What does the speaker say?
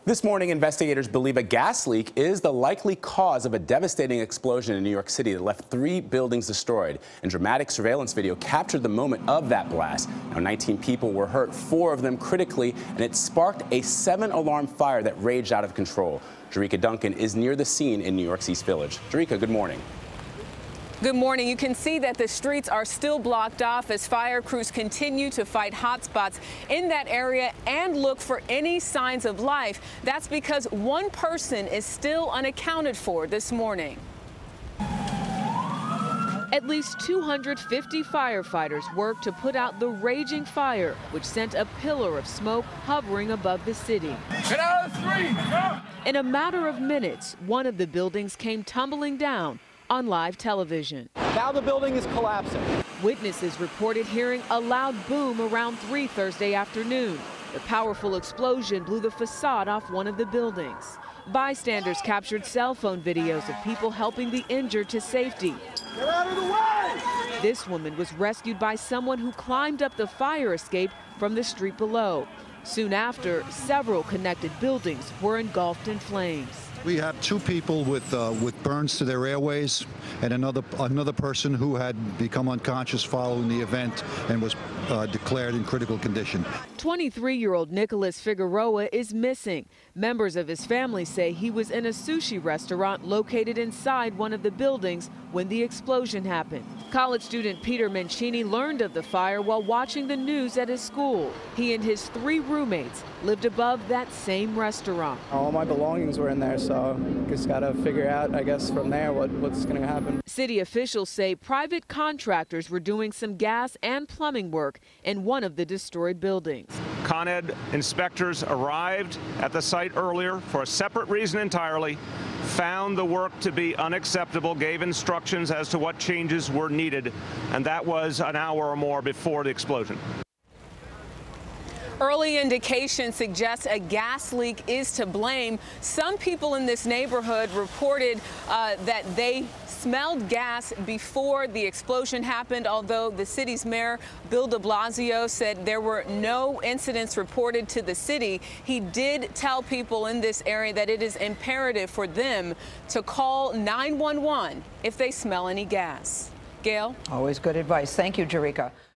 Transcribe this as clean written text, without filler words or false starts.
This morning, investigators believe a gas leak is the likely cause of a devastating explosion in New York City that left 3 buildings destroyed. And dramatic surveillance video captured the moment of that blast. Now, 19 people were hurt, 4 of them critically, and it sparked a 7-alarm fire that raged out of control. Jericka Duncan is near the scene in New York's East Village. Jericka, good morning. Good morning. You can see that the streets are still blocked off as fire crews continue to fight hotspots in that area and look for any signs of life. That's because one person is still unaccounted for this morning. At least 250 firefighters worked to put out the raging fire, which sent a pillar of smoke hovering above the city. Get out of the street! In a matter of minutes, one of the buildings came tumbling down on live television. Now the building is collapsing. Witnesses reported hearing a loud boom around 3 Thursday afternoon. The powerful explosion blew the facade off one of the buildings. Bystanders captured cell phone videos of people helping the injured to safety. Get out of the way! This woman was rescued by someone who climbed up the fire escape from the street below. Soon after, several connected buildings were engulfed in flames. We have 2 people with burns to their airways and another person who had become unconscious following the event and was declared in critical condition. 23-year-old Nicholas Figueroa is missing. Members of his family say he was in a sushi restaurant located inside one of the buildings when the explosion happened. College student Peter Mancini learned of the fire while watching the news at his school. He and his 3 roommates lived above that same restaurant. All my belongings were in there, so just gotta figure out, I guess, from there what's gonna happen. City officials say private contractors were doing some gas and plumbing work in one of the destroyed buildings. Con Ed inspectors arrived at the site earlier for a separate reason entirely, found the work to be unacceptable, gave instructions as to what changes were needed, and that was an hour or more before the explosion. Early indications suggest a gas leak is to blame. Some people in this neighborhood reported that they smelled gas before the explosion happened, although the city's mayor, Bill de Blasio, said there were no incidents reported to the city. He did tell people in this area that it is imperative for them to call 911 if they smell any gas. Gail? Always good advice. Thank you, Jericka.